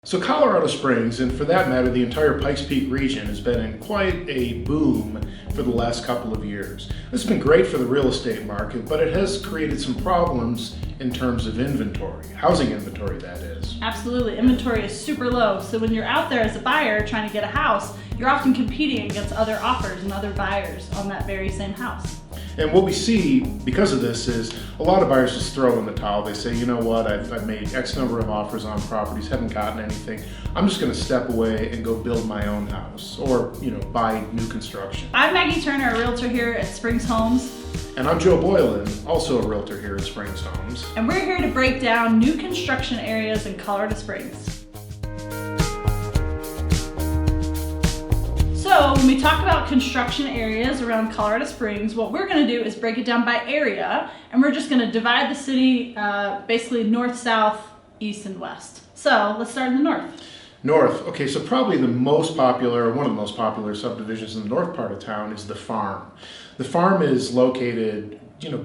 So Colorado Springs, and for that matter the entire Pikes Peak region, has been in quite a boom for the last couple of years. This has been great for the real estate market, but it has created some problems in terms of inventory, housing inventory that is. Absolutely, inventory is super low, so when you're out there as a buyer trying to get a house, you're often competing against other offers and other buyers on that very same house. And what we see because of this is a lot of buyers just throw in the towel. They say, you know what, I've made X number of offers on properties, haven't gotten anything. I'm just going to step away and go build my own house or, buy new construction. I'm Maggie Turner, a realtor here at Springs Homes. And I'm Joe Boylan, also a realtor here at Springs Homes. And we're here to break down new construction areas in Colorado Springs. So when we talk about construction areas around Colorado Springs, what we're going to do is break it down by area, and we're just going to divide the city basically north, south, east, and west. So let's start in the north. North, okay, so probably the most popular, one of the most popular subdivisions in the north part of town is the Farm. The Farm is located,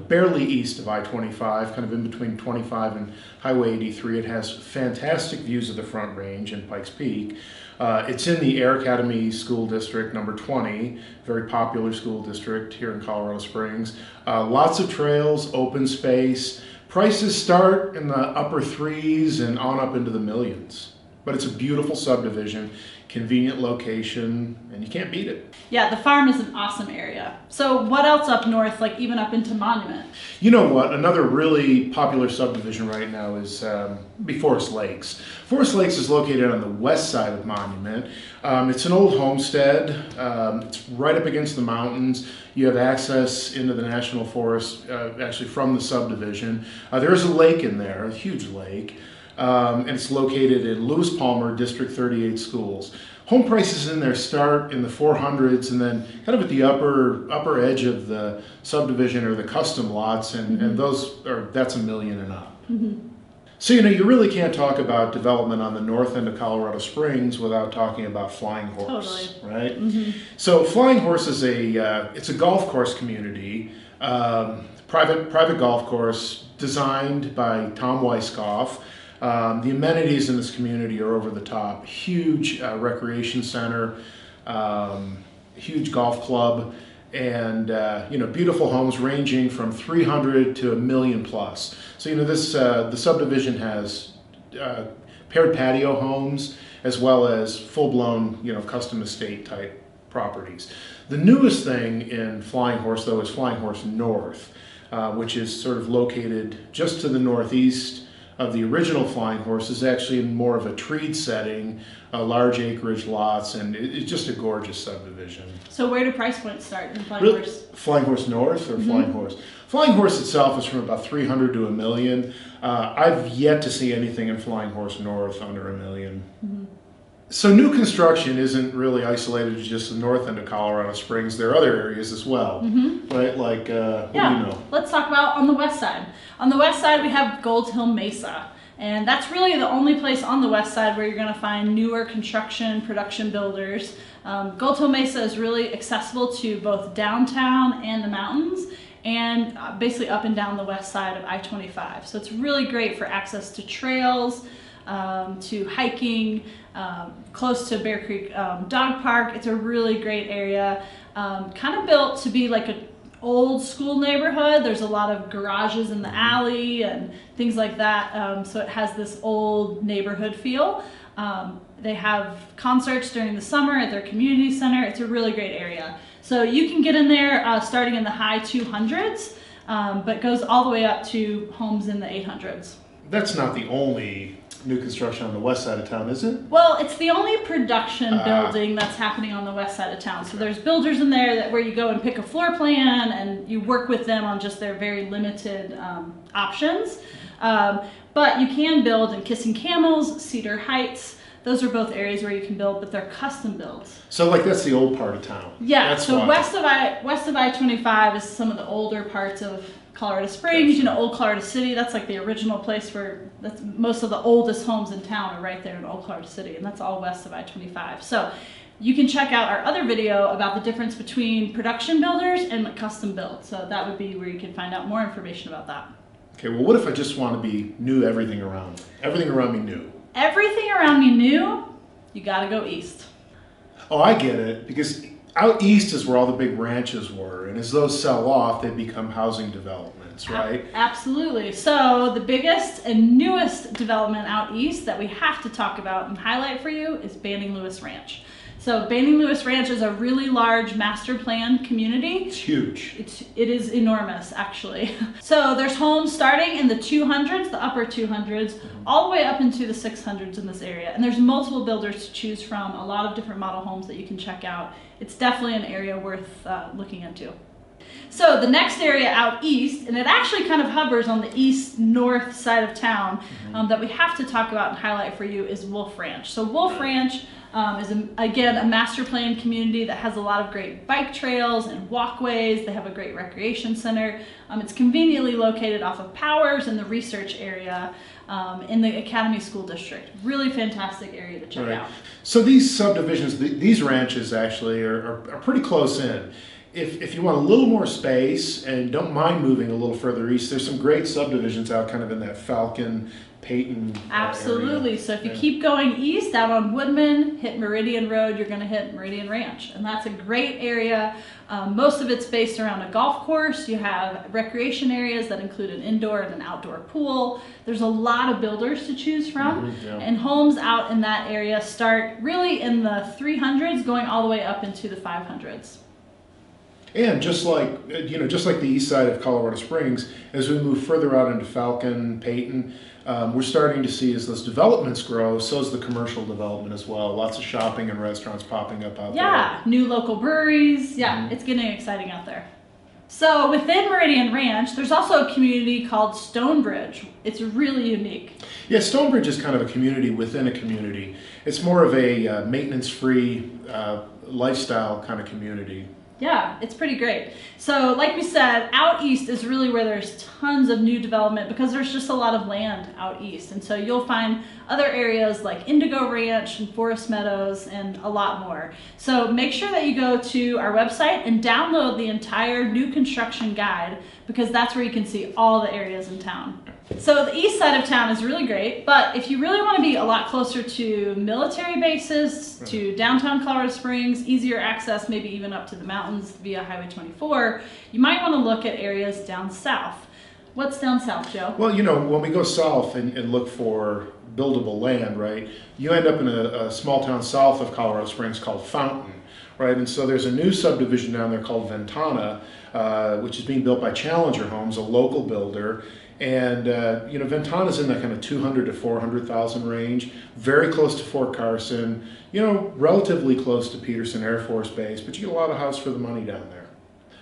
barely east of I-25, kind of in between 25 and Highway 83. It has fantastic views of the Front Range and Pikes Peak. It's in the Air Academy School District, number 20, very popular school district here in Colorado Springs. Lots of trails, open space. Prices start in the upper threes and on up into the millions. But it's a beautiful subdivision, convenient location, and you can't beat it. Yeah, the Farm is an awesome area. So what else up north, like even up into Monument? You know what? Another really popular subdivision right now is Forest Lakes. Forest Lakes is located on the west side of Monument. It's an old homestead. It's right up against the mountains. You have access into the National Forest actually from the subdivision. There is a lake in there, a huge lake. And it's located in Lewis Palmer District 38 schools. Home prices in there start in the 400s, and then kind of at the upper edge of the subdivision are the custom lots, and that's $1 million and up. Mm-hmm. So you really can't talk about development on the north end of Colorado Springs without talking about Flying Horse, totally. Right? Mm-hmm. So Flying Horse is it's a golf course community, private golf course designed by Tom Weiskopf. The amenities in this community are over the top. Huge recreation center, huge golf club, and beautiful homes ranging from 300 to $1 million plus. So the subdivision has paired patio homes as well as full-blown custom estate type properties. The newest thing in Flying Horse though is Flying Horse North, which is sort of located just to the northeast of the original Flying Horse. Is actually in more of a treed setting, large acreage lots, and it's just a gorgeous subdivision. So where do price points start in Flying Horse? Flying Horse North or Flying Horse? Flying Horse itself is from about 300 to $1 million. I've yet to see anything in Flying Horse North under $1 million. Mm-hmm. So new construction isn't really isolated to just the north end of Colorado Springs. There are other areas as well, right? Like, what do you know? Let's talk about on the west side. On the west side, we have Gold Hill Mesa. And that's really the only place on the west side where you're going to find newer construction, production builders. Gold Hill Mesa is really accessible to both downtown and the mountains, and basically up and down the west side of I-25. So it's really great for access to trails, to hiking, close to Bear Creek Dog Park. It's a really great area, kind of built to be like an old school neighborhood. There's a lot of garages in the alley and things like that, so it has this old neighborhood feel. They have concerts during the summer at their community center. It's a really great area. So you can get in there starting in the high 200s, but goes all the way up to homes in the 800s. That's not the only new construction on the west side of town, is it? Well, it's the only production building that's happening on the west side of town. So there's builders in there where you go and pick a floor plan and you work with them on just their very limited options. But you can build in Kissing Camels, Cedar Heights. Those are both areas where you can build, but they're custom builds. So that's the old part of town. Yeah, that's so why. west of I-25 is some of the older parts of Colorado Springs, Old Colorado City. That's like the original place where most of the oldest homes in town are right there in Old Colorado City, and that's all west of I-25. So you can check out our other video about the difference between production builders and custom build. So that would be where you can find out more information about that. Okay, well, what if I just want to be new everything around me new? everything around me new, you gotta go east. Oh, I get it, because out east is where all the big ranches were, and as those sell off, they become housing developments, right? Absolutely. So the biggest and newest development out east that we have to talk about and highlight for you is Banning-Lewis Ranch. So Banning-Lewis Ranch is a really large master plan community. It's huge. It is enormous, actually. So there's homes starting in the 200s, the upper 200s, all the way up into the 600s in this area. And there's multiple builders to choose from, a lot of different model homes that you can check out. It's definitely an area worth looking into. So the next area out east, and it actually kind of hovers on the east-north side of town, that we have to talk about and highlight for you is Wolf Ranch. So Wolf Ranch is, again, a master plan community that has a lot of great bike trails and walkways. They have a great recreation center. It's conveniently located off of Powers in the research area in the Academy School District. Really fantastic area to check out. So these subdivisions, these ranches actually are pretty close in. If you want a little more space and don't mind moving a little further east, there's some great subdivisions out kind of in that Falcon, Peyton Absolutely. area. So if you keep going east out on Woodman, hit Meridian Road, you're going to hit Meridian Ranch. And that's a great area. Most of it's based around a golf course. You have recreation areas that include an indoor and an outdoor pool. There's a lot of builders to choose from. And homes out in that area start really in the 300s going all the way up into the 500s. And just like the east side of Colorado Springs, as we move further out into Falcon, Peyton, we're starting to see as those developments grow, so is the commercial development as well. Lots of shopping and restaurants popping up out there. Yeah, new local breweries. Yeah, it's getting exciting out there. So within Meridian Ranch, there's also a community called Stonebridge. It's really unique. Yeah, Stonebridge is kind of a community within a community. It's more of a maintenance-free lifestyle kind of community. Yeah, it's pretty great. So like we said, out east is really where there's tons of new development because there's just a lot of land out east. And so you'll find other areas like Indigo Ranch and Forest Meadows and a lot more. So make sure that you go to our website and download the entire new construction guide because that's where you can see all the areas in town. So the east side of town is really great, but if you really want to be a lot closer to military bases, to downtown Colorado Springs, easier access, maybe even up to the mountains via Highway 24, you might want to look at areas down south. What's down south, Joe? Well, you know, when we go south and look for buildable land, right, you end up in a small town south of Colorado Springs called Fountain, right? And so there's a new subdivision down there called Ventana, which is being built by Challenger Homes, a local builder. And you know, Ventana's in that kind of 200 to 400,000 range, very close to Fort Carson, you know, relatively close to Peterson Air Force Base, but you get a lot of house for the money down there.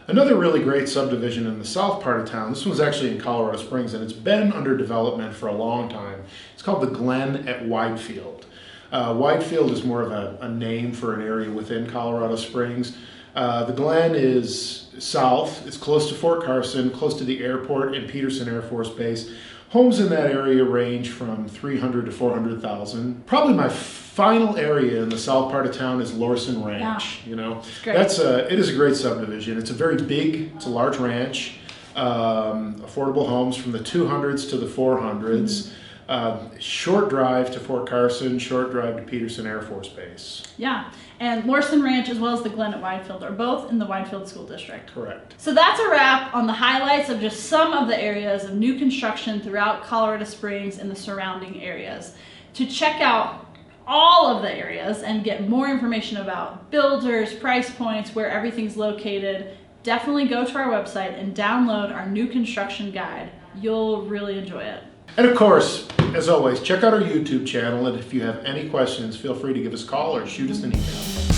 Another really great subdivision in the south part of town, this one's actually in Colorado Springs, and it's been under development for a long time. It's called the Glen at Widefield. Widefield is more of a name for an area within Colorado Springs. The Glen is south, it's close to Fort Carson, close to the airport and Peterson Air Force Base. Homes in that area range from 300 to 400,000. Probably my final area in the south part of town is Lorson Ranch. Yeah. You know, Great. it is a great subdivision. It's a very big, it's a large ranch. Affordable homes from the 200s to the 400s. Short drive to Fort Carson, short drive to Peterson Air Force Base. Yeah, and Lorson Ranch as well as the Glen at Widefield are both in the Widefield School District. Correct. So that's a wrap on the highlights of just some of the areas of new construction throughout Colorado Springs and the surrounding areas. To check out all of the areas and get more information about builders, price points, where everything's located, definitely go to our website and download our new construction guide. You'll really enjoy it. And of course, as always, check out our YouTube channel, and if you have any questions, feel free to give us a call or shoot us an email.